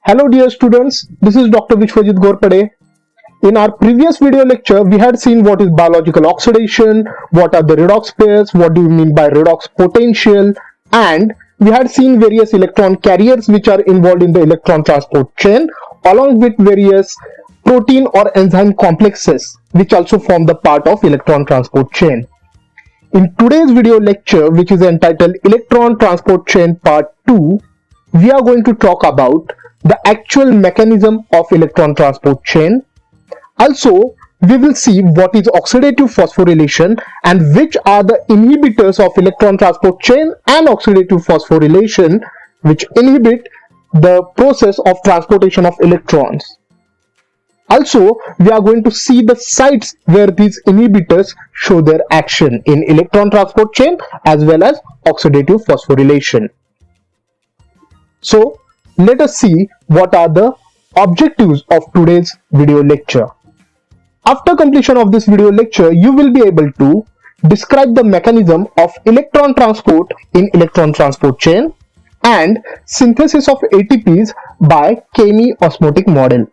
Hello dear students, this is Dr. Vishwajit Gorpade. In our previous video lecture, we had seen what is biological oxidation, what are the redox pairs, what do we mean by redox potential, and we had seen various electron carriers which are involved in the electron transport chain, along with various protein or enzyme complexes which also form the part of electron transport chain. In today's video lecture, which is entitled Electron Transport Chain Part 2, we are going to talk about the actual mechanism of electron transport chain. Also, we will see what is oxidative phosphorylation and which are the inhibitors of electron transport chain and oxidative phosphorylation which inhibit the process of transportation of electrons. Also, we are going to see the sites where these inhibitors show their action in electron transport chain as well as oxidative phosphorylation. So, let us see what are the objectives of today's video lecture. After completion of this video lecture, you will be able to describe the mechanism of electron transport in electron transport chain and synthesis of ATPs by chemi-osmotic model.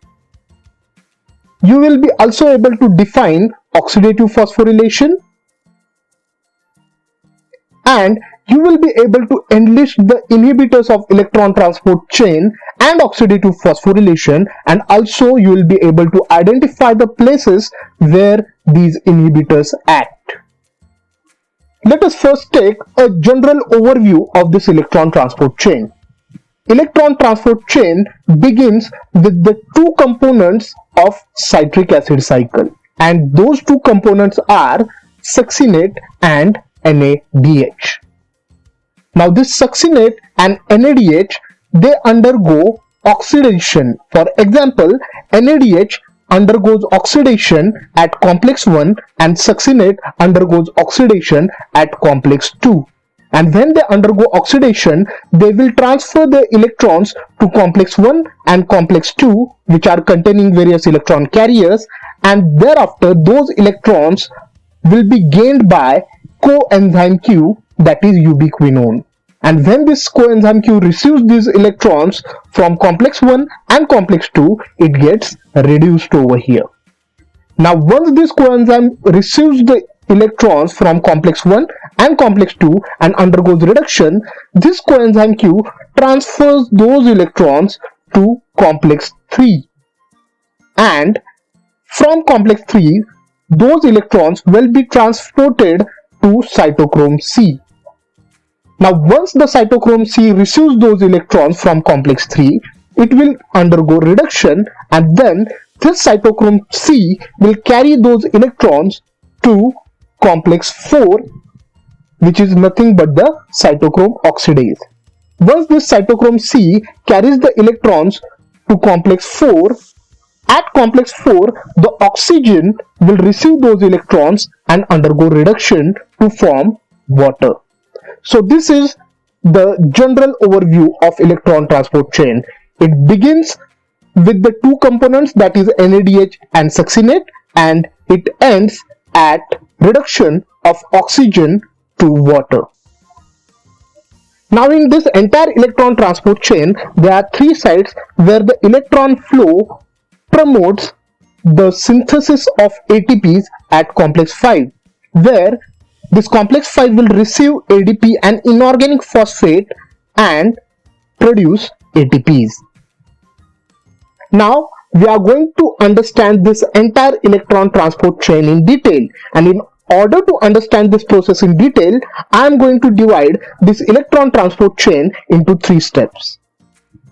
You will be also able to define oxidative phosphorylation, and you will be able to enlist the inhibitors of electron transport chain and oxidative phosphorylation, and also you will be able to identify the places where these inhibitors act. Let us first take a general overview of this electron transport chain. Electron transport chain begins with the two components of citric acid cycle, and those two components are succinate and NADH. Now this succinate and NADH, they undergo oxidation. For example, NADH undergoes oxidation at complex 1 and succinate undergoes oxidation at complex 2. And when they undergo oxidation, they will transfer the electrons to complex 1 and complex 2, which are containing various electron carriers, and thereafter those electrons will be gained by coenzyme Q, that is ubiquinone. And when this coenzyme Q receives these electrons from complex 1 and complex 2, it gets reduced over here. Now once this coenzyme receives the electrons from complex 1 and complex 2 and undergoes reduction, this coenzyme Q transfers those electrons to complex 3, and from complex 3 those electrons will be transported to cytochrome C. Now once the cytochrome C receives those electrons from complex 3, it will undergo reduction, and then this cytochrome C will carry those electrons to complex 4, which is nothing but the cytochrome oxidase. Once this cytochrome C carries the electrons to complex 4, at complex 4 the oxygen will receive those electrons and undergo reduction to form water. So this is the general overview of electron transport chain. It begins with the two components, that is NADH and succinate, and it ends at reduction of oxygen to water. Now in this entire electron transport chain, there are three sites where the electron flow promotes the synthesis of ATPs at complex 5, where this complex 5 will receive ADP, an inorganic phosphate, and produce ATPs. Now we are going to understand this entire electron transport chain in detail, and in order to understand this process in detail, I am going to divide this electron transport chain into three steps.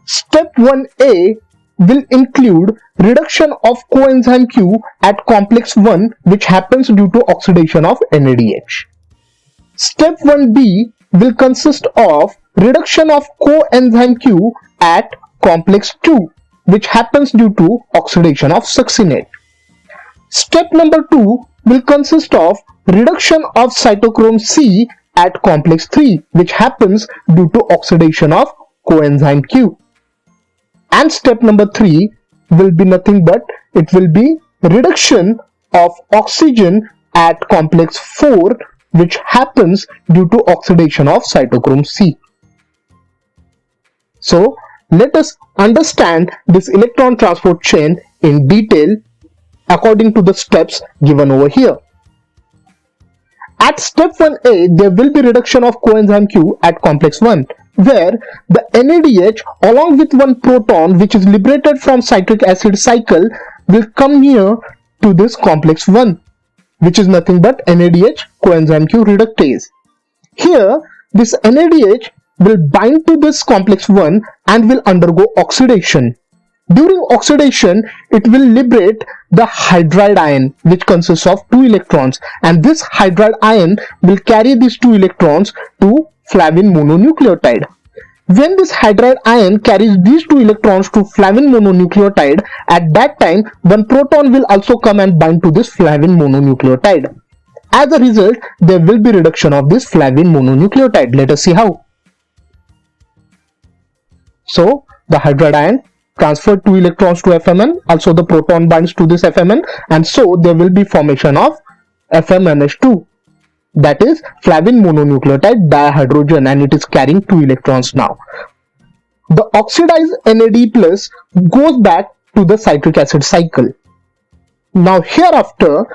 Step 1A will include reduction of coenzyme Q at complex 1, which happens due to oxidation of NADH. Step 1B will consist of reduction of coenzyme Q at complex 2, which happens due to oxidation of succinate. Step number 2 will consist of reduction of cytochrome C at complex 3, which happens due to oxidation of coenzyme Q. And step number 3 will be nothing but it will be reduction of oxygen at complex 4, which happens due to oxidation of cytochrome C. So let us understand this electron transport chain in detail according to the steps given over here. At step 1A, there will be reduction of coenzyme Q at complex 1, where the NADH along with one proton which is liberated from citric acid cycle will come here to this complex 1, which is nothing but NADH coenzyme Q reductase. Here, this NADH will bind to this complex 1 and will undergo oxidation. During oxidation, it will liberate the hydride ion, which consists of 2 electrons, and this hydride ion will carry these 2 electrons to flavin mononucleotide. When this hydride ion carries these 2 electrons to flavin mononucleotide, at that time one proton will also come and bind to this flavin mononucleotide. As a result, there will be reduction of this flavin mononucleotide. Let us see how. So the hydride ion transferred 2 electrons to FMN, also the proton binds to this FMN, and so there will be formation of FMNH2, that is flavin mononucleotide dihydrogen, and it is carrying 2 electrons now. The oxidized NAD plus goes back to the citric acid cycle. Now hereafter,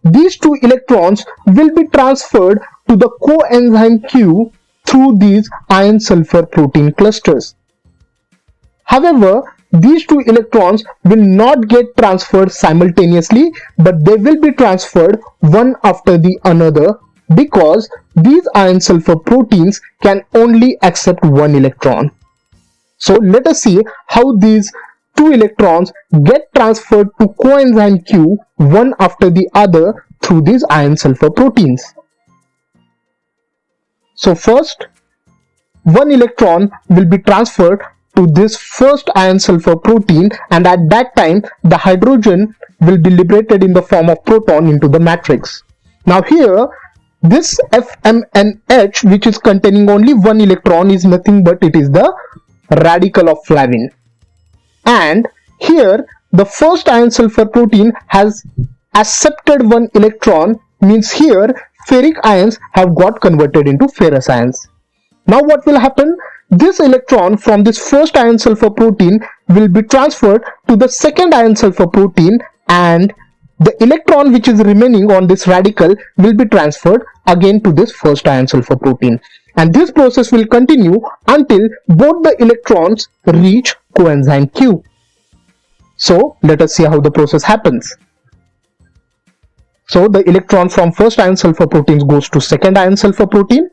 these 2 electrons will be transferred to the coenzyme Q through these iron sulfur protein clusters. However, these 2 electrons will not get transferred simultaneously, but they will be transferred one after the another, because these iron sulfur proteins can only accept 1 electron. So let us see how these 2 electrons get transferred to coenzyme Q one after the other through these iron sulfur proteins. So first, 1 electron will be transferred to this first iron sulfur protein, and at that time the hydrogen will be liberated in the form of proton into the matrix. Now here, this FMNH, which is containing only 1 electron, is nothing but it is the radical of flavin. And here the first iron sulfur protein has accepted 1 electron, means here ferric ions have got converted into ferrous ions. Now what will happen? This electron from this first iron sulfur protein will be transferred to the second iron sulfur protein, and the electron which is remaining on this radical will be transferred again to this first iron sulfur protein, and this process will continue until both the electrons reach coenzyme Q. So let us see how the process happens. So the electron from first iron sulfur protein goes to second iron sulfur protein.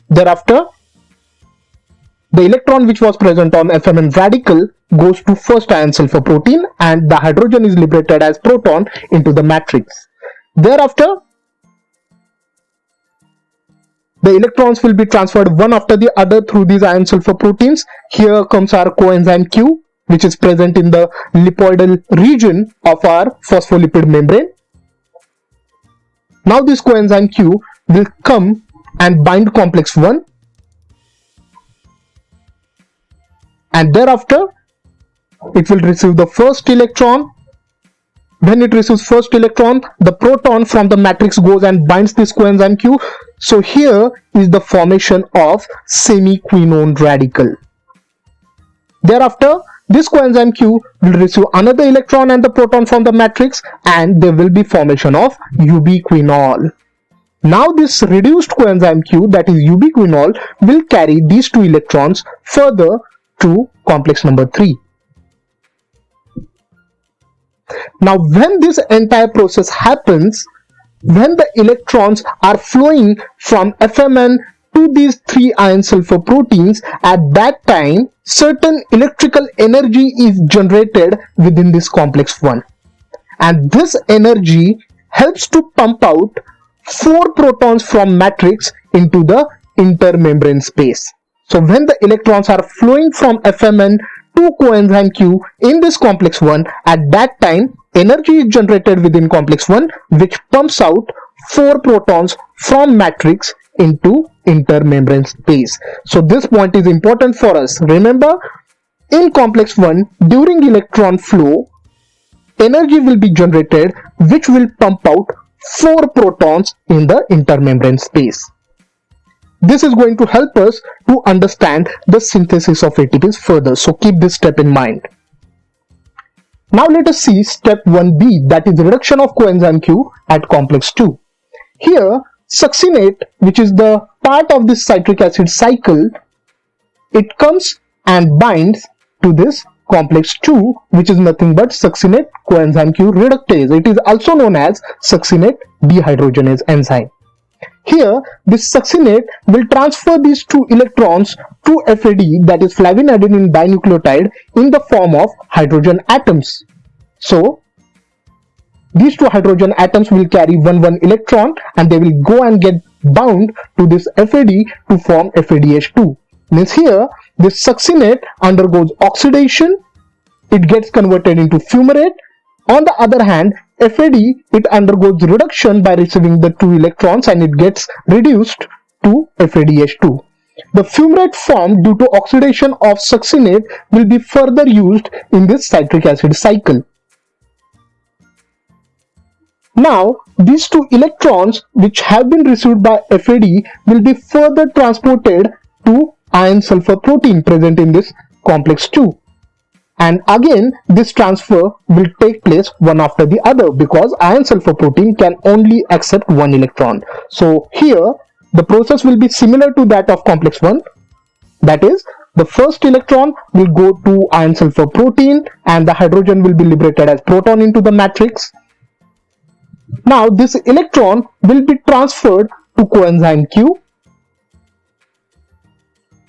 Thereafter, the electron which was present on FMN radical goes to first iron sulfur protein, and the hydrogen is liberated as proton into the matrix. Thereafter, the electrons will be transferred one after the other through these iron sulfur proteins. Here comes our coenzyme Q, which is present in the lipoidal region of our phospholipid membrane. Now this coenzyme Q will come and bind complex 1, and thereafter it will receive the first electron. When it receives first electron, the proton from the matrix goes and binds this coenzyme Q. So here is the formation of semiquinone radical. Thereafter, this coenzyme Q will receive another electron and the proton from the matrix, and there will be formation of ubiquinol. Now this reduced coenzyme Q, that is ubiquinol, will carry these 2 electrons further to complex number 3. Now when this entire process happens, when the electrons are flowing from FMN to these 3 iron sulfur proteins, at that time certain electrical energy is generated within this complex 1, and this energy helps to pump out 4 protons from matrix into the intermembrane space. So when the electrons are flowing from FMN to coenzyme Q in this complex 1, at that time energy is generated within complex 1, which pumps out 4 protons from matrix into intermembrane space. So this point is important for us. Remember, in complex 1, during electron flow, energy will be generated which will pump out 4 protons in the intermembrane space. This is going to help us to understand the synthesis of ATPs further. So keep this step in mind. Now let us see step 1b, that is reduction of coenzyme Q at complex 2. Here succinate, which is the part of this citric acid cycle, it comes and binds to this complex 2, which is nothing but succinate coenzyme Q reductase. It is also known as succinate dehydrogenase enzyme. Here this succinate will transfer these 2 electrons to FAD, that is flavin adenine dinucleotide, in the form of hydrogen atoms. So these 2 hydrogen atoms will carry 1 electron and they will go and get bound to this FAD to form FADH2. Means here this succinate undergoes oxidation, it gets converted into fumarate. On the other hand, FAD, it undergoes reduction by receiving the 2 electrons and it gets reduced to FADH2. The fumarate formed due to oxidation of succinate will be further used in this citric acid cycle. Now these 2 electrons which have been received by FAD will be further transported to iron sulfur protein present in this complex 2. And again this transfer will take place one after the other, because iron sulfur protein can only accept 1 electron. So here the process will be similar to that of complex 1. That is, the first electron will go to iron sulfur protein and the hydrogen will be liberated as proton into the matrix. Now this electron will be transferred to coenzyme Q.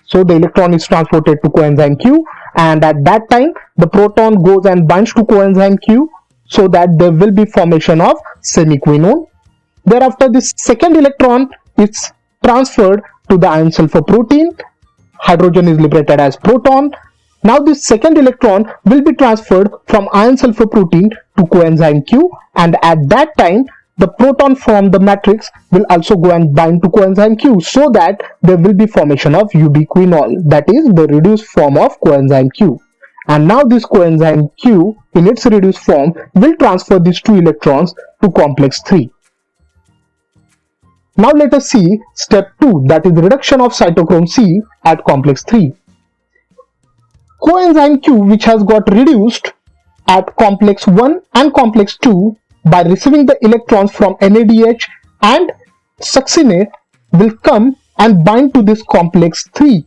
So the electron is transported to coenzyme Q, and at that time the proton goes and binds to coenzyme Q, so that there will be formation of semiquinone. Thereafter this second electron is transferred to the iron sulfur protein, hydrogen is liberated as proton. Now this second electron will be transferred from iron sulfur protein to coenzyme Q, and at that time the proton from the matrix will also go and bind to coenzyme Q, so that there will be formation of ubiquinol, that is the reduced form of coenzyme Q. And now this coenzyme Q in its reduced form will transfer these 2 electrons to complex 3. Now let us see step 2, that is reduction of cytochrome C at complex 3. Coenzyme Q, which has got reduced at complex 1 and complex 2 by receiving the electrons from NADH and succinate, will come and bind to this complex 3,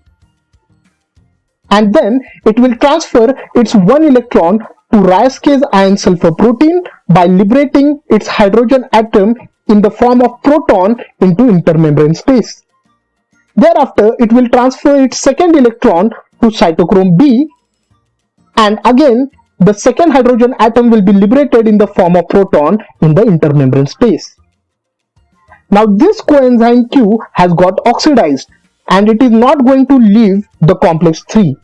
and then it will transfer its 1 electron to Reyes-Case iron sulfur protein by liberating its hydrogen atom in the form of proton into intermembrane space. Thereafter it will transfer its second electron to cytochrome B, and again the second hydrogen atom will be liberated in the form of proton in the intermembrane space. Now this coenzyme Q has got oxidized and it is not going to leave the complex 3.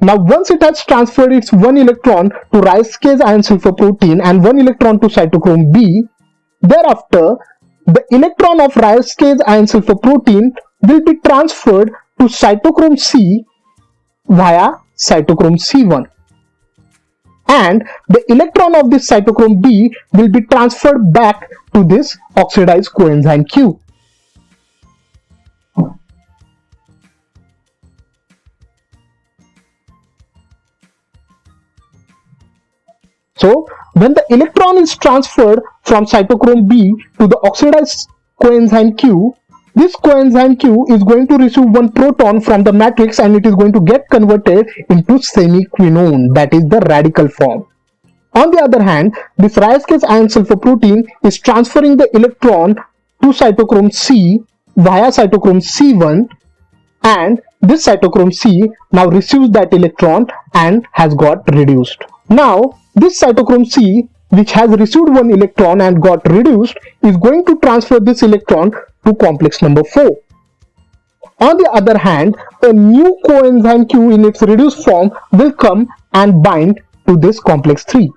Now once it has transferred its 1 electron to Reyes-Case iron sulfur protein and 1 electron to cytochrome B, thereafter the electron of Reyes-Case iron sulfur protein will be transferred to cytochrome C via cytochrome C1. And the electron of this cytochrome B will be transferred back to this oxidized coenzyme Q. So when the electron is transferred from cytochrome B to the oxidized coenzyme Q, this coenzyme Q is going to receive 1 proton from the matrix and it is going to get converted into semiquinone, that is the radical form. On the other hand, this Reyes-Case iron sulfur protein is transferring the electron to cytochrome C via cytochrome C1, and this cytochrome C now receives that electron and has got reduced. Now this cytochrome C, which has received 1 electron and got reduced, is going to transfer this electron to complex number 4. On the other hand, a new coenzyme Q in its reduced form will come and bind to this complex 3.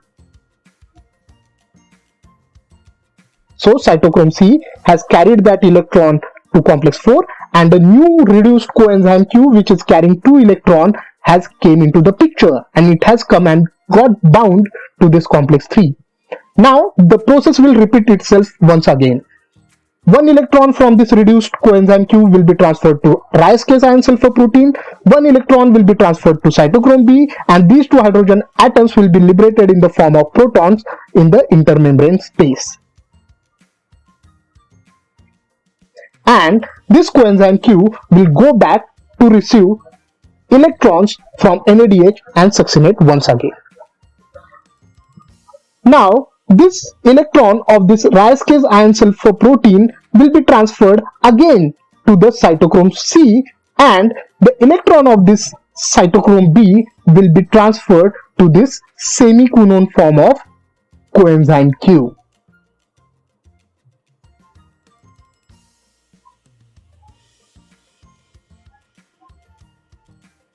So cytochrome C has carried that electron to complex 4, and a new reduced coenzyme Q, which is carrying 2 electrons, has came into the picture and it has come and got bound to this complex 3. Now the process will repeat itself once again. One electron from this reduced coenzyme Q will be transferred to Rice case iron sulfur protein. One electron will be transferred to cytochrome B, and these two hydrogen atoms will be liberated in the form of protons in the intermembrane space. And this coenzyme Q will go back to receive electrons from NADH and succinate once again. Now, this electron of this Rice case iron sulfur protein will be transferred again to the cytochrome C, and the electron of this cytochrome B will be transferred to this semiquinone form of coenzyme Q.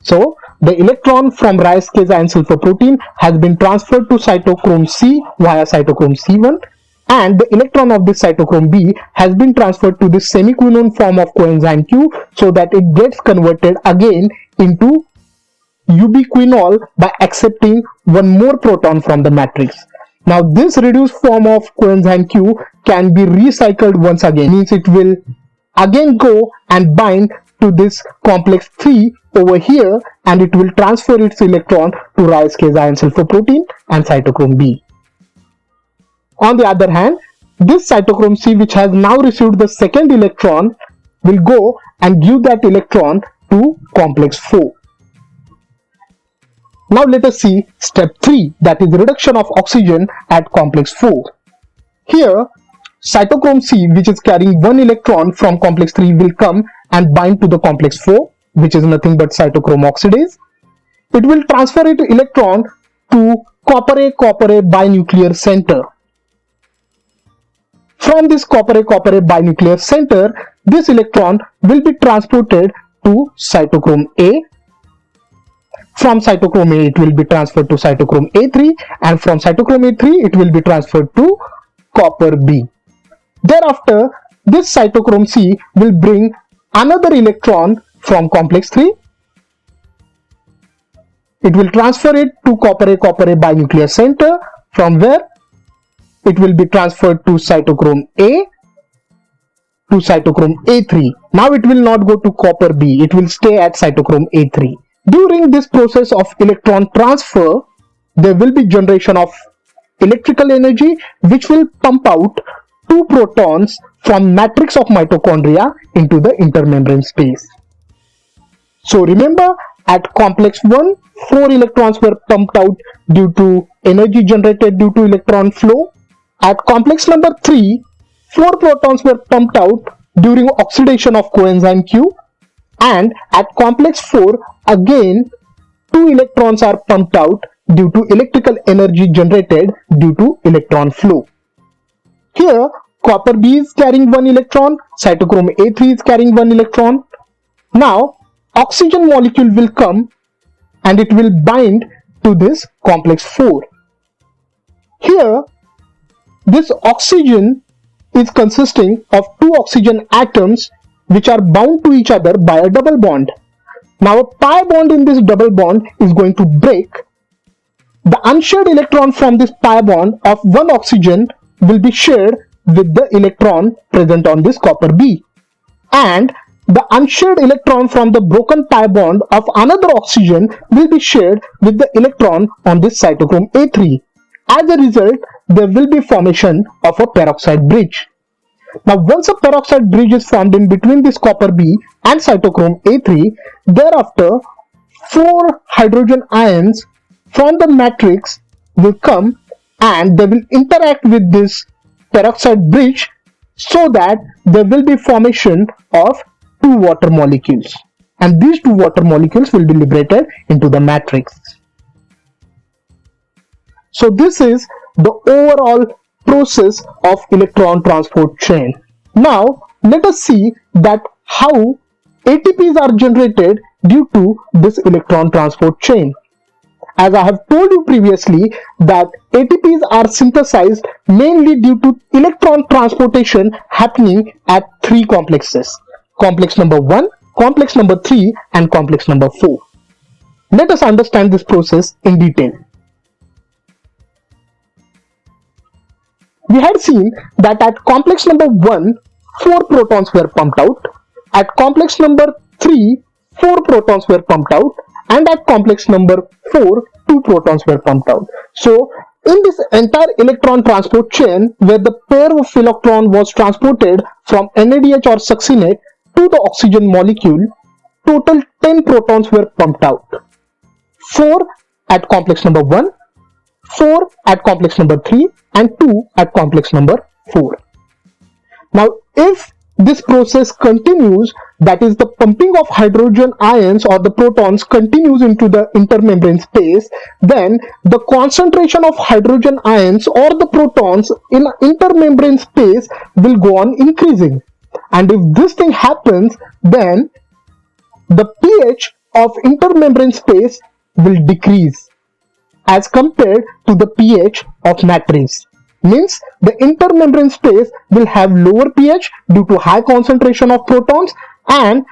So, the electron from Rice case iron sulfur protein has been transferred to cytochrome C via cytochrome C1, and the electron of this cytochrome B has been transferred to this semiquinone form of coenzyme Q, so that it gets converted again into ubiquinol by accepting one more proton from the matrix. Now, this reduced form of coenzyme Q can be recycled once again, means it will again go and bind to this complex 3 over here, and it will transfer its electron to Rice case iron sulfur protein and cytochrome B. On the other hand, this cytochrome C, which has now received the second electron, will go and give that electron to complex 4. Now let us see step 3, that is reduction of oxygen at complex 4. Here, cytochrome C, which is carrying one electron from complex 3, will come and bind to the complex 4, which is nothing but cytochrome oxidase. It will transfer its electron to copper-A binuclear center. From this copper-A binuclear center, this electron will be transported to cytochrome A. From cytochrome A, it will be transferred to cytochrome A3, and from cytochrome A3, it will be transferred to copper B. Thereafter, this cytochrome C will bring another electron from complex 3. It will transfer it to copper-A binuclear center, from where it will be transferred to cytochrome A to cytochrome A3. Now it will not go to copper B, it will stay at cytochrome A3. During this process of electron transfer, there will be generation of electrical energy, which will pump out 2 protons from matrix of mitochondria into the intermembrane space. So remember, at complex 1, 4 electrons were pumped out due to energy generated due to electron flow. At complex number 3, 4 protons were pumped out during oxidation of coenzyme Q, and at complex 4, again 2 electrons are pumped out due to electrical energy generated due to electron flow. Here, copper B is carrying 1 electron, cytochrome A3 is carrying 1 electron. Now, oxygen molecule will come and it will bind to this complex 4. Here, this oxygen is consisting of 2 oxygen atoms which are bound to each other by a double bond. Now, a pi bond in this double bond is going to break. The unshared electron from this pi bond of 1 oxygen will be shared with the electron present on this copper B, and the unshared electron from the broken pi bond of another oxygen will be shared with the electron on this cytochrome A3. As a result, there will be formation of a peroxide bridge. Now, once a peroxide bridge is formed in between this copper B and cytochrome A3, thereafter 4 hydrogen ions from the matrix will come and they will interact with this peroxide bridge, so that there will be formation of 2 water molecules, and these 2 water molecules will be liberated into the matrix. So this is the overall process of electron transport chain. Now let us see that how ATPs are generated due to this electron transport chain. As I have told you previously that ATPs are synthesized mainly due to electron transportation happening at 3 complexes: complex number 1, complex number 3 and complex number 4. Let us understand this process in detail. We had seen that at complex number 1, 4 protons were pumped out. At complex number 3, 4 protons were pumped out, and at complex number 4, 2 protons were pumped out. So in this entire electron transport chain, where the pair of electron was transported from NADH or succinate to the oxygen molecule, total 10 protons were pumped out. 4 at complex number 1, 4 at complex number 3, and 2 at complex number 4. Now, if this process continues, that is the pumping of hydrogen ions or the protons continues into the intermembrane space, then the concentration of hydrogen ions or the protons in intermembrane space will go on increasing. And if this thing happens, then the pH of intermembrane space will decrease as compared to the pH of matrix. Means the intermembrane space will have lower pH due to high concentration of protons, and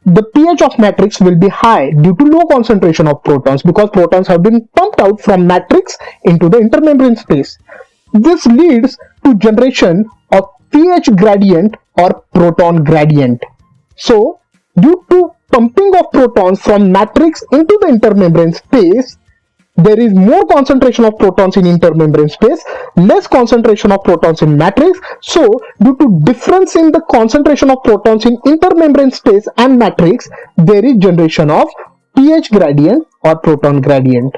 the pH of matrix will be high due to low concentration of protons, because protons have been pumped out from matrix into the intermembrane space. This leads to generation of pH gradient or proton gradient. So due to pumping of protons from matrix into the intermembrane space, there is more concentration of protons in intermembrane space, less concentration of protons in matrix. So due to difference in the concentration of protons in intermembrane space and matrix, there is generation of pH gradient or proton gradient.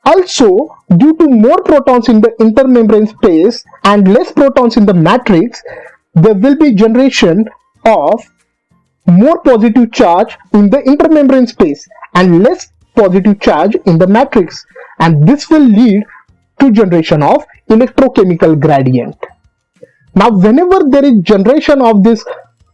Also, due to more protons in the intermembrane space and less protons in the matrix, there will be generation of more positive charge in the intermembrane space and less positive charge in the matrix, and this will lead to generation of electrochemical gradient. Now, whenever there is generation of this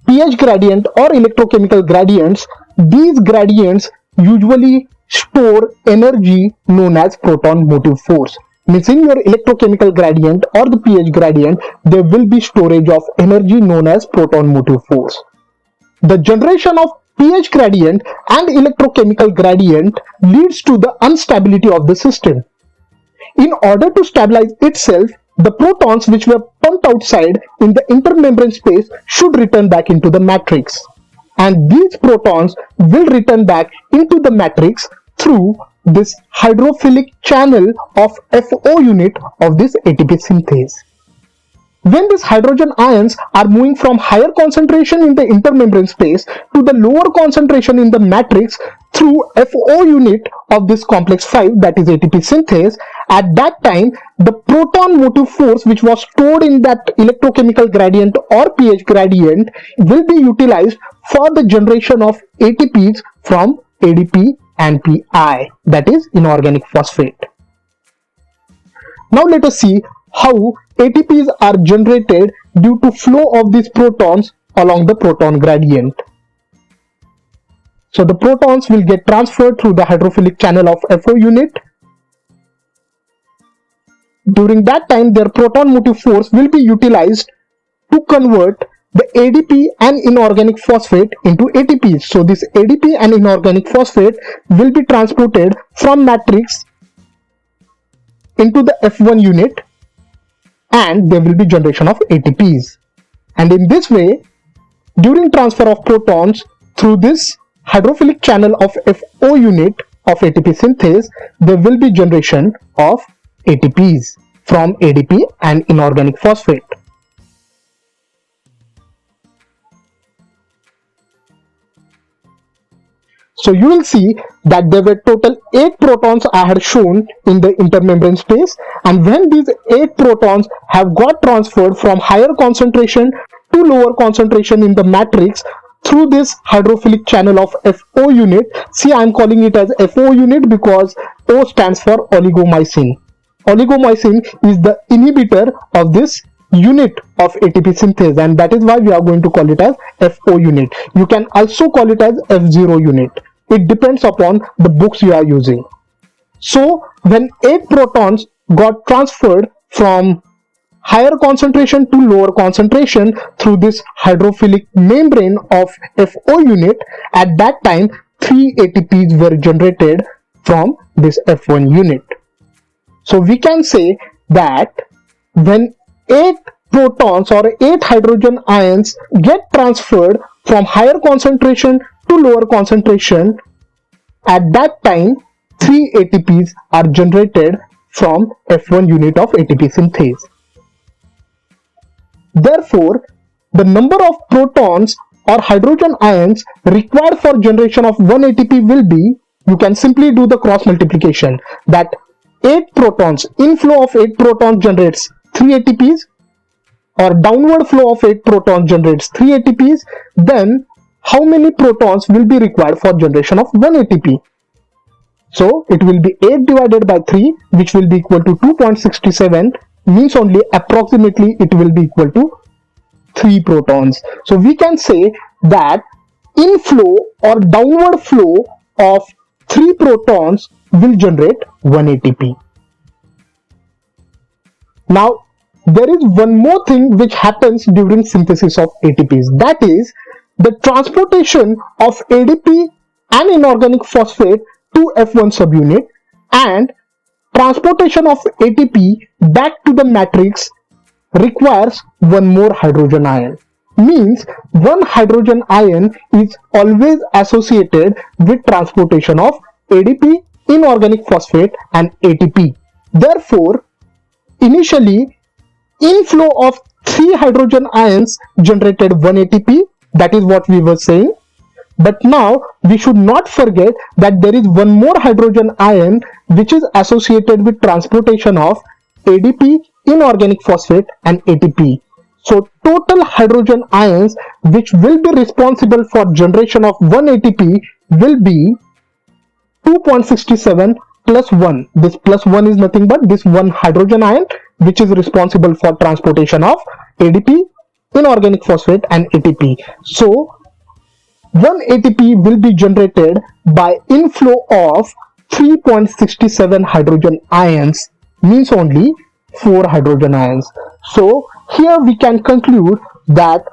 pH gradient or electrochemical gradients, these gradients usually store energy known as proton motive force. Means in your electrochemical gradient or the pH gradient, there will be storage of energy known as proton motive force. The generation of pH gradient and electrochemical gradient leads to the instability of the system. In order to stabilize itself, the protons which were pumped outside in the intermembrane space should return back into the matrix, and these protons will return back into the matrix through this hydrophilic channel of FO unit of this ATP synthase. When these hydrogen ions are moving from higher concentration in the intermembrane space to the lower concentration in the matrix through FO unit of this complex 5, that is ATP synthase, at that time the proton motive force which was stored in that electrochemical gradient or pH gradient will be utilized for the generation of ATPs from ADP and PI, that is inorganic phosphate. Now let us see how ATPs are generated due to flow of these protons along the proton gradient. So the protons will get transferred through the hydrophilic channel of FO unit. During that time, their proton motive force will be utilized to convert the ADP and inorganic phosphate into ATPs. So this ADP and inorganic phosphate will be transported from matrix into the F1 unit, and there will be generation of ATPs. And in this way, during transfer of protons through this hydrophilic channel of FO unit of ATP synthase, there will be generation of ATPs from ADP and inorganic phosphate. So you will see that there were total 8 protons I had shown in the intermembrane space, and when these 8 protons have got transferred from higher concentration to lower concentration in the matrix through this hydrophilic channel of FO unit. See, I am calling it as FO unit because O stands for oligomycin. Oligomycin is the inhibitor of this unit of ATP synthase, and that is why we are going to call it as FO unit. You can also call it as F0 unit. It depends upon the books you are using. So when 8 protons got transferred from higher concentration to lower concentration through this hydrophilic membrane of FO unit, at that time 3 ATPs were generated from this F1 unit. So we can say that when 8 protons or 8 hydrogen ions get transferred from higher concentration to lower concentration, at that time 3 ATPs are generated from F1 unit of ATP synthase. Therefore, the number of protons or hydrogen ions required for generation of 1 ATP will be, you can simply do the cross multiplication, that 8 protons, inflow of 8 protons generates 3 ATPs, or downward flow of 8 protons generates 3 ATPs, then how many protons will be required for generation of 1 ATP? So it will be 8 divided by 3, which will be equal to 2.67, means only approximately it will be equal to 3 protons. So we can say that inflow or downward flow of 3 protons will generate 1 ATP. Now, there is one more thing which happens during synthesis of ATPs, that is the transportation of ADP and inorganic phosphate to F1 subunit and transportation of ATP back to the matrix requires one more hydrogen ion. Means one hydrogen ion is always associated with transportation of ADP, inorganic phosphate and ATP. Therefore, initially inflow of 3 hydrogen ions generated 1 ATP, that is what we were saying. But now we should not forget that there is one more hydrogen ion which is associated with transportation of ADP, inorganic phosphate and ATP. So total hydrogen ions which will be responsible for generation of 1 ATP will be 2.67 plus 1. This plus 1 is nothing but this one hydrogen ion which is responsible for transportation of ADP, inorganic phosphate and ATP. So 1 ATP will be generated by inflow of 3.67 hydrogen ions, means only 4 hydrogen ions. So here we can conclude that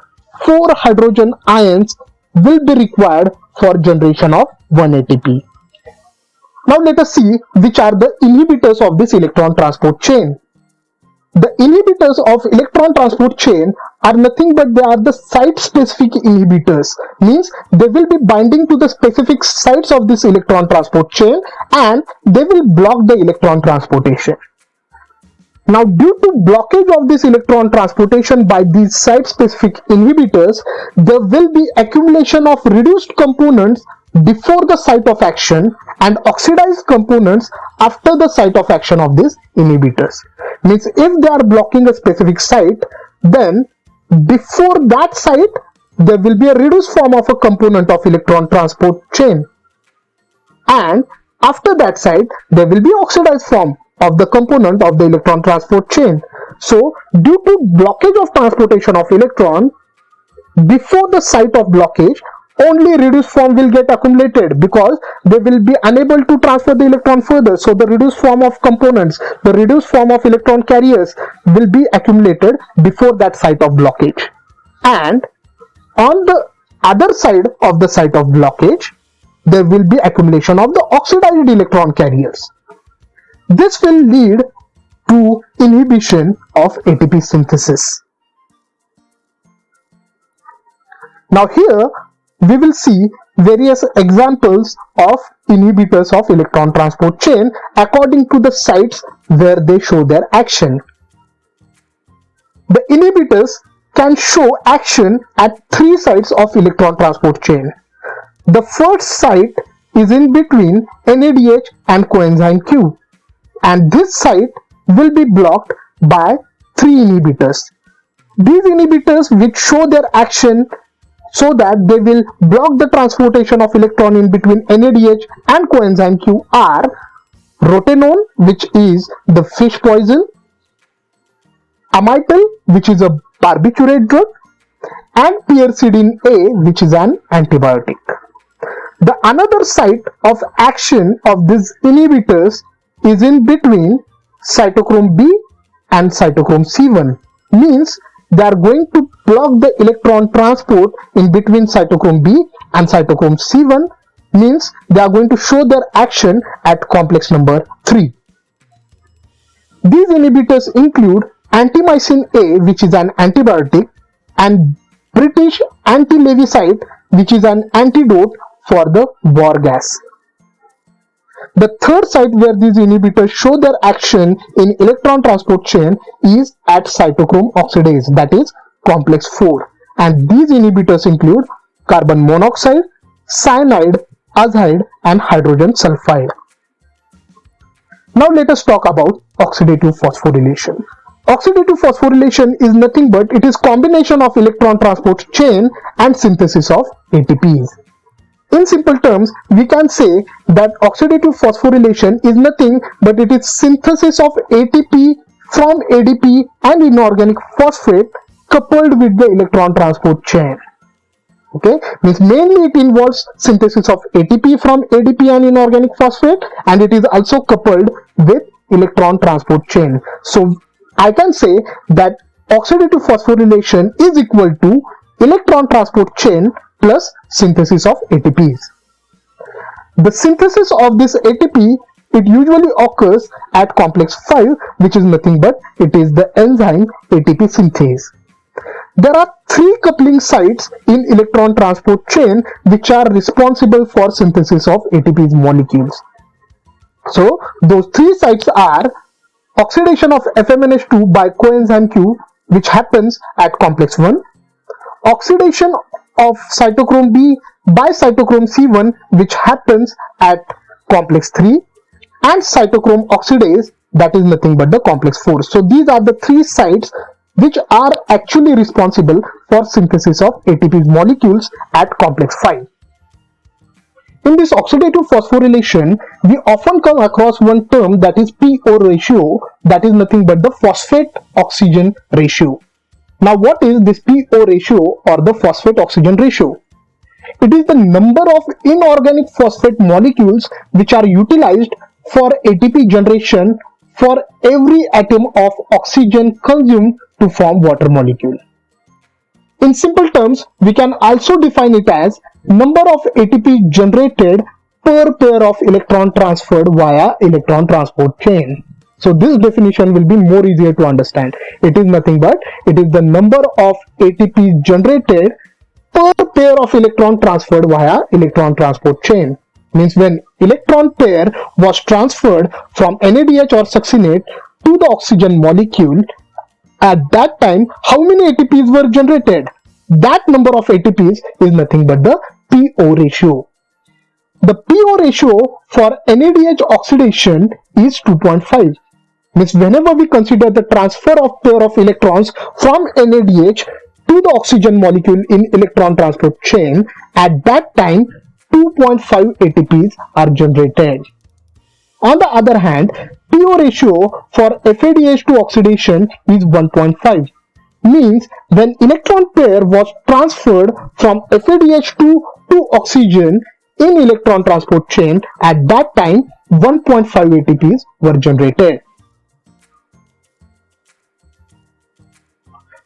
4 hydrogen ions will be required for generation of 1 ATP. Now let us see which are the inhibitors of this electron transport chain. The inhibitors of electron transport chain are nothing but they are the site-specific inhibitors, means they will be binding to the specific sites of this electron transport chain and they will block the electron transportation. Now, due to blockage of this electron transportation by these site-specific inhibitors, there will be accumulation of reduced components before the site of action and oxidized components after the site of action of these inhibitors. Means if they are blocking a specific site, then before that site there will be a reduced form of a component of electron transport chain, and after that site there will be oxidized form of the component of the electron transport chain. So due to blockage of transportation of electron before the site of blockage, only reduced form will get accumulated because they will be unable to transfer the electron further. So the reduced form of components, the reduced form of electron carriers will be accumulated before that site of blockage. And on the other side of the site of blockage, there will be accumulation of the oxidized electron carriers. This will lead to inhibition of ATP synthesis. Now here we will see various examples of inhibitors of electron transport chain according to the sites where they show their action. The inhibitors can show action at 3 sites of electron transport chain. The first site is in between NADH and coenzyme Q, and this site will be blocked by 3 inhibitors. These inhibitors which show their action so that they will block the transportation of electron in between NADH and coenzyme Q are rotenone, which is the fish poison, amityl, which is a barbiturate drug, and pyridine A, which is an antibiotic. The another site of action of these inhibitors is in between cytochrome B and cytochrome C1, means they are going to block the electron transport in between cytochrome B and cytochrome C1, means they are going to show their action at complex number 3. These inhibitors include antimycin A, which is an antibiotic, and British anti-levisite, which is an antidote for the war gas. The third site where these inhibitors show their action in electron transport chain is at cytochrome oxidase, that is complex 4. And these inhibitors include carbon monoxide, cyanide, azide, and hydrogen sulfide. Now let us talk about oxidative phosphorylation. Oxidative phosphorylation is nothing but it is combination of electron transport chain and synthesis of ATPs. In simple terms, we can say that oxidative phosphorylation is nothing but it is synthesis of ATP from ADP and inorganic phosphate coupled with the electron transport chain. Okay, means mainly it involves synthesis of ATP from ADP and inorganic phosphate, and it is also coupled with electron transport chain. So I can say that oxidative phosphorylation is equal to electron transport chain plus synthesis of ATPs. The synthesis of this ATP, it usually occurs at complex 5, which is nothing but it is the enzyme ATP synthase. There are 3 coupling sites in electron transport chain which are responsible for synthesis of ATP's molecules. So those 3 sites are oxidation of FMNH2 by coenzyme Q, which happens at complex 1, oxidation of cytochrome B by cytochrome C1, which happens at complex 3, and cytochrome oxidase, that is nothing but the complex 4. So these are the 3 sites which are actually responsible for synthesis of ATP's molecules at complex 5. In this oxidative phosphorylation, we often come across one term, that is PO ratio, that is nothing but the phosphate oxygen ratio. Now what is this PO ratio or the phosphate oxygen ratio? It is the number of inorganic phosphate molecules which are utilized for ATP generation for every atom of oxygen consumed to form water molecule. In simple terms, we can also define it as number of ATP generated per pair of electron transferred via electron transport chain. So this definition will be more easier to understand. It is nothing but it is the number of ATP generated per pair of electron transferred via electron transport chain. Means when electron pair was transferred from NADH or succinate to the oxygen molecule, at that time how many ATPs were generated? That number of ATPs is nothing but the PO ratio. The PO ratio for NADH oxidation is 2.5. Means whenever we consider the transfer of pair of electrons from NADH to the oxygen molecule in electron transport chain, at that time 2.5 ATPs are generated. On the other hand, PO ratio for FADH2 oxidation is 1.5. Means when electron pair was transferred from FADH2 to oxygen in electron transport chain, at that time 1.5 ATPs were generated.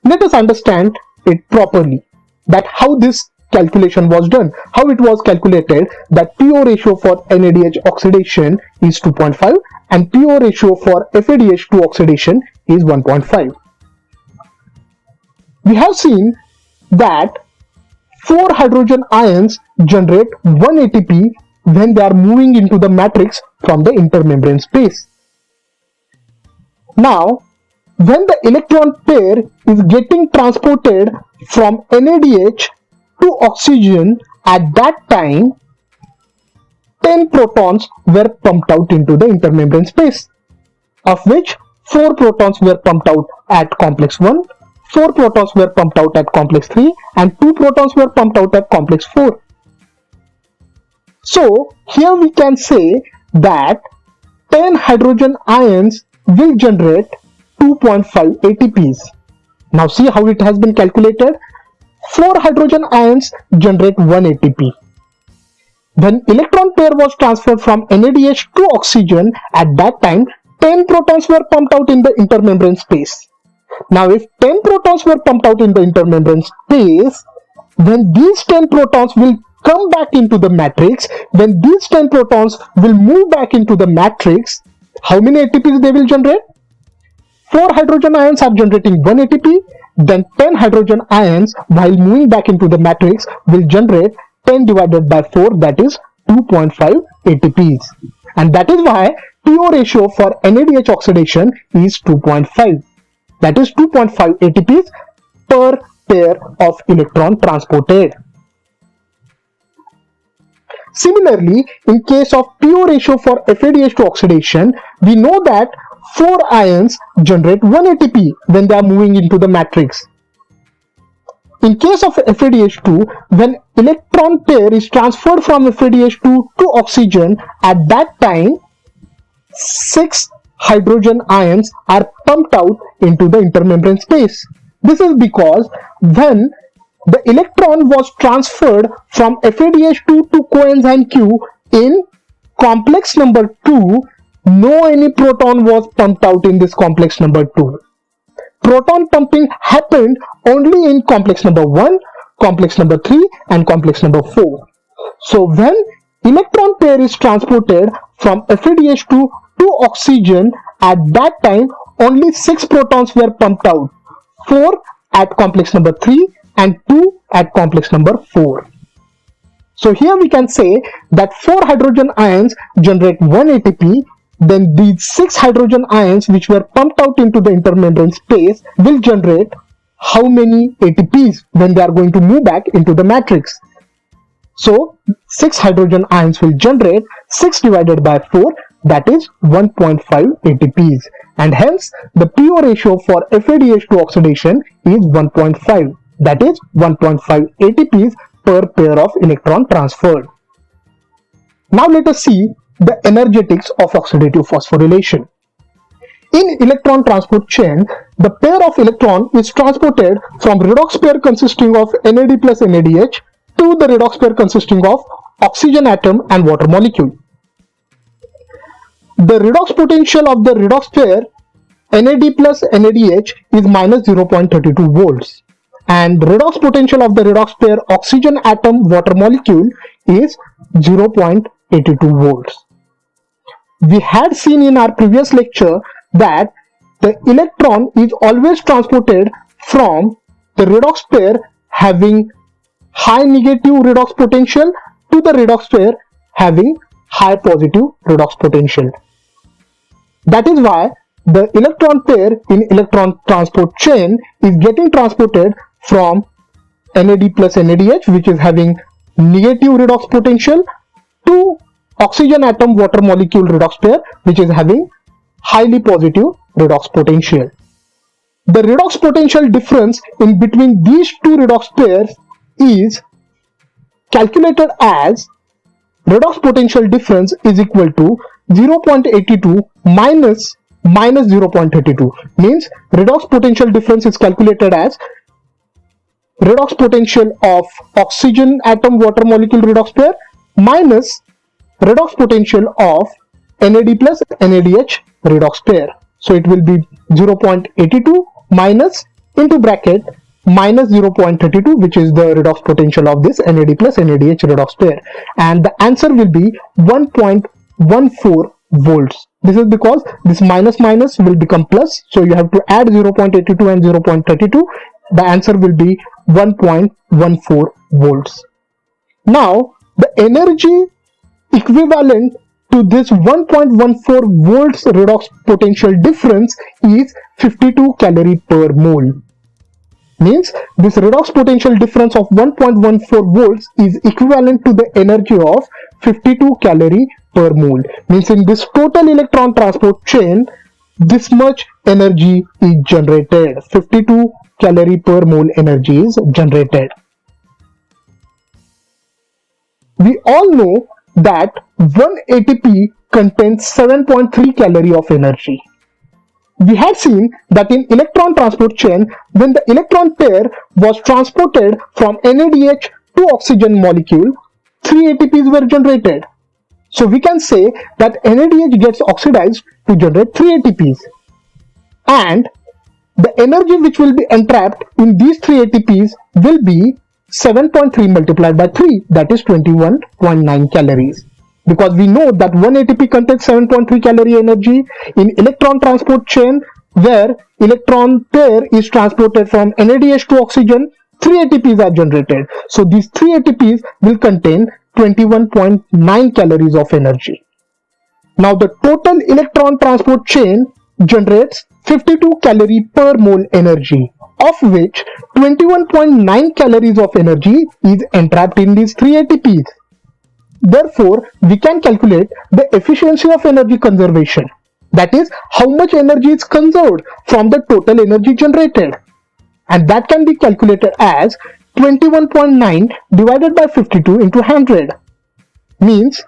Let us understand it properly, that how this calculation was done, how it was calculated that PO ratio for NADH oxidation is 2.5 and PO ratio for FADH2 oxidation is 1.5. We have seen that 4 hydrogen ions generate 1 ATP when they are moving into the matrix from the intermembrane space. Now, when the electron pair is getting transported from NADH to oxygen, at that time 10 protons were pumped out into the intermembrane space, of which 4 protons were pumped out at complex 1, 4 protons were pumped out at complex 3 and 2 protons were pumped out at complex 4. So here we can say that 10 hydrogen ions will generate 2.5 ATPs. Now see how it has been calculated. 4 hydrogen ions generate 1 ATP. When electron pair was transferred from NADH to oxygen, at that time 10 protons were pumped out in the intermembrane space. Now if 10 protons were pumped out in the intermembrane space, when these 10 protons will come back into the matrix, when these 10 protons will move back into the matrix, how many ATPs they will generate? 4 hydrogen ions are generating 1 ATP, then 10 hydrogen ions while moving back into the matrix will generate 10 divided by 4, that is 2.5 ATPs. And that is why PO ratio for NADH oxidation is 2.5. That is 2.5 ATPs per pair of electron transported. Similarly, in case of PO ratio for FADH2 oxidation, we know that 4 ions generate 1 ATP when they are moving into the matrix. In case of FADH2, when electron pair is transferred from FADH2 to oxygen, at that time 6 hydrogen ions are pumped out into the intermembrane space. This is because when the electron was transferred from FADH2 to coenzyme Q in complex number 2, no any proton was pumped out in this complex number 2. Proton pumping happened only in complex number 1, complex number 3 and complex number 4. So when electron pair is transported from FADH2 to oxygen, at that time only 6 protons were pumped out, 4 at complex number 3 and 2 at complex number 4. So here we can say that 4 hydrogen ions generate 1 ATP, then these 6 hydrogen ions which were pumped out into the intermembrane space will generate how many ATPs when they are going to move back into the matrix. So 6 hydrogen ions will generate 6 divided by 4, that is 1.5 ATPs, and hence the PO ratio for FADH2 oxidation is 1.5, that is 1.5 ATPs per pair of electron transferred. Now let us see the energetics of oxidative phosphorylation. In electron transport chain, the pair of electron is transported from redox pair consisting of NAD plus NADH to the redox pair consisting of oxygen atom and water molecule. The redox potential of the redox pair NAD plus NADH is minus 0.32 volts, and redox potential of the redox pair oxygen atom water molecule is 0.82 volts. We had seen in our previous lecture that the electron is always transported from the redox pair having high negative redox potential to the redox pair having high positive redox potential. That is why the electron pair in electron transport chain is getting transported from NAD plus NADH, which is having negative redox potential, to oxygen atom water molecule redox pair, which is having highly positive redox potential. The redox potential difference in between these two redox pairs is calculated as redox potential difference is equal to 0.82 minus 0.32, means redox potential difference is calculated as redox potential of oxygen atom water molecule redox pair minus redox potential of NAD plus NADH redox pair. So it will be 0.82 minus into bracket minus 0.32, which is the redox potential of this NAD plus NADH redox pair, and the answer will be 1.14 volts. This is because this minus minus will become plus, so you have to add 0.82 and 0.32. The answer will be 1.14 volts. Now the energy equivalent to this 1.14 volts redox potential difference is 52 calorie per mole. Means this redox potential difference of 1.14 volts is equivalent to the energy of 52 calorie per mole. Means in this total electron transport chain, this much energy is generated. 52 calorie per mole energy is generated. We all know that 1 ATP contains 7.3 calorie of energy. We had seen that in electron transport chain, when the electron pair was transported from NADH to oxygen molecule, 3 ATPs were generated. So we can say that NADH gets oxidized to generate 3 ATPs, and the energy which will be entrapped in these 3 ATPs will be 7.3 multiplied by 3, that is 21.9 calories. Because we know that 1 ATP contains 7.3 calorie energy. In electron transport chain, where electron pair is transported from NADH to oxygen, 3 ATPs are generated. So these 3 ATPs will contain 21.9 calories of energy. Now the total electron transport chain generates 52 calorie per mole energy, of which 21.9 calories of energy is entrapped in these 3 ATPs. Therefore, we can calculate the efficiency of energy conservation. That is, how much energy is conserved from the total energy generated. And that can be calculated as 21.9 divided by 52 into 100. Means,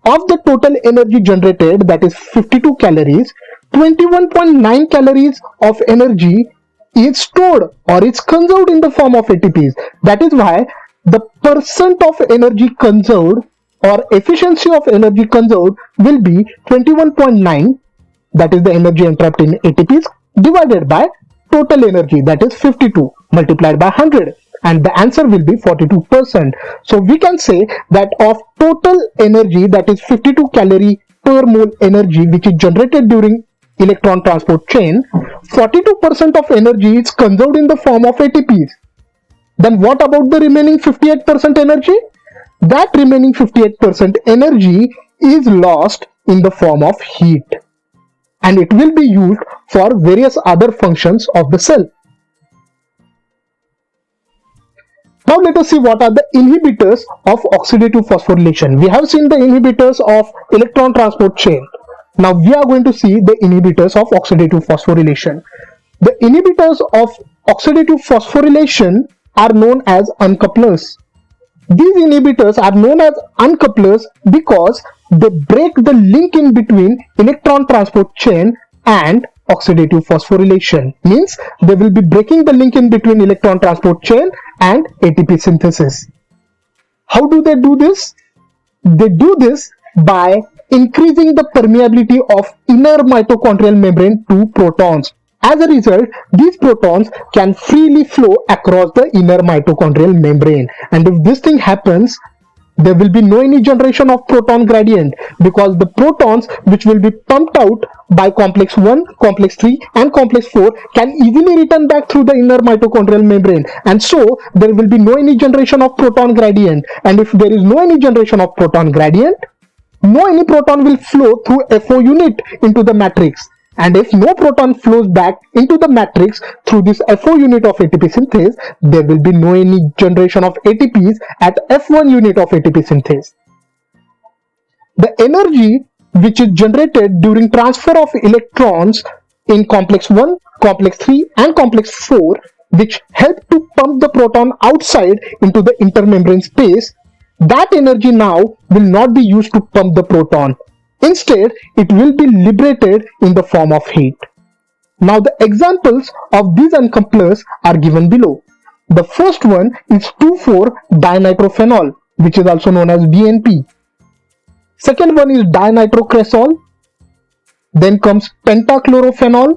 of the total energy generated, that is 52 calories, 21.9 calories of energy is stored or is conserved in the form of ATPs. That is why the percent of energy conserved or efficiency of energy conserved will be 21.9, that is the energy entrapped in ATPs, divided by total energy, that is 52, multiplied by 100, and the answer will be 42%. So we can say that of total energy, that is 52 calorie per mole energy which is generated during electron transport chain, 42% of energy is conserved in the form of ATPs. Then what about the remaining 58% energy? That remaining 58% energy is lost in the form of heat, and it will be used for various other functions of the cell. Now let us see what are the inhibitors of oxidative phosphorylation. We have seen the inhibitors of electron transport chain. Now we are going to see the inhibitors of oxidative phosphorylation. The inhibitors of oxidative phosphorylation are known as uncouplers. These inhibitors are known as uncouplers because they break the link in between electron transport chain and oxidative phosphorylation. Means they will be breaking the link in between electron transport chain and ATP synthesis. How do they do this? They do this by increasing the permeability of inner mitochondrial membrane to protons. As a result, these protons can freely flow across the inner mitochondrial membrane. And if this thing happens, there will be no any generation of proton gradient, because the protons which will be pumped out by complex 1, complex 3 and complex 4 can easily return back through the inner mitochondrial membrane, and so there will be no any generation of proton gradient. And if there is no any generation of proton gradient, no any proton will flow through FO unit into the matrix. And if no proton flows back into the matrix through this FO unit of ATP synthase, there will be no any generation of ATPs at F1 unit of ATP synthase. The energy which is generated during transfer of electrons in complex 1, complex 3 and complex 4, which help to pump the proton outside into the intermembrane space, that energy now will not be used to pump the proton. Instead, it will be liberated in the form of heat. Now the examples of these uncouplers are given below. The first one is 2,4-dinitrophenol, which is also known as DNP. Second one is dinitrocresol. Then comes pentachlorophenol.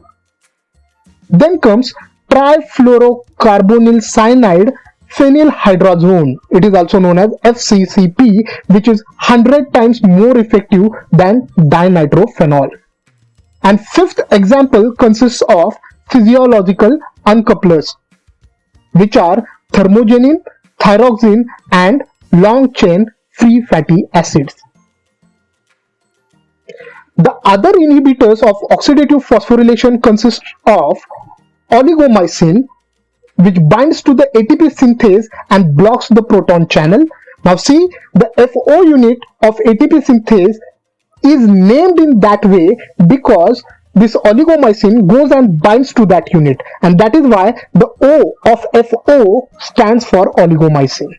Then comes trifluorocarbonyl cyanide phenylhydrazone. It is also known as FCCP, which is 100 times more effective than dinitrophenol. And fifth example consists of physiological uncouplers, which are thermogenin, thyroxine and long chain free fatty acids. The other inhibitors of oxidative phosphorylation consist of oligomycin, which binds to the ATP synthase and blocks the proton channel. Now see, the FO unit of ATP synthase is named in that way because this oligomycin goes and binds to that unit, and that is why the O of FO stands for oligomycin.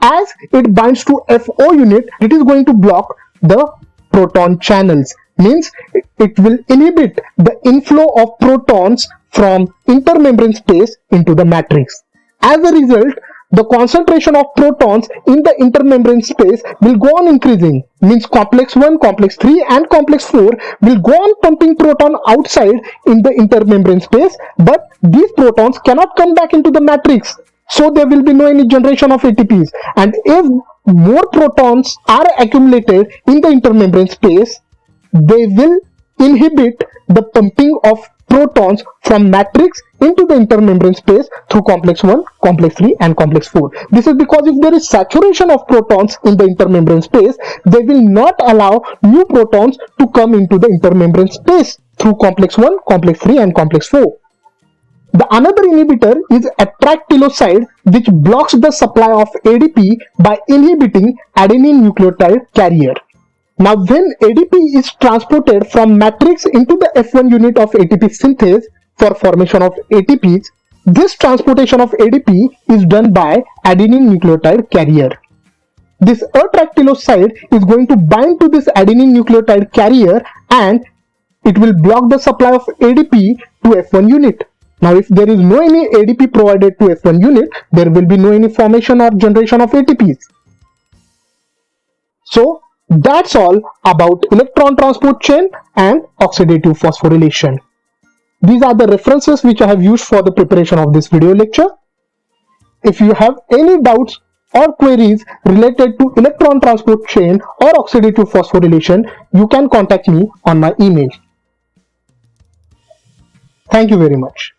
As it binds to FO unit, it is going to block the proton channels. Means it will inhibit the inflow of protons from intermembrane space into the matrix. As a result, the concentration of protons in the intermembrane space will go on increasing. Means complex 1, complex 3 and complex 4 will go on pumping proton outside in the intermembrane space, but these protons cannot come back into the matrix. So there will be no any generation of ATPs. And if more protons are accumulated in the intermembrane space, they will inhibit the pumping of protons from matrix into the intermembrane space through complex 1, complex 3 and complex 4. This is because if there is saturation of protons in the intermembrane space, they will not allow new protons to come into the intermembrane space through complex 1, complex 3 and complex 4. The another inhibitor is atractyloside, which blocks the supply of ADP by inhibiting adenine nucleotide carrier. Now, when ADP is transported from matrix into the F1 unit of ATP synthase for formation of ATPs, this transportation of ADP is done by adenine nucleotide carrier. This atractyloside is going to bind to this adenine nucleotide carrier and it will block the supply of ADP to F1 unit. Now, if there is no any ADP provided to F1 unit, there will be no any formation or generation of ATPs. So, that's all about electron transport chain and oxidative phosphorylation. These are the references which I have used for the preparation of this video lecture. If you have any doubts or queries related to electron transport chain or oxidative phosphorylation, you can contact me on my email. Thank you very much.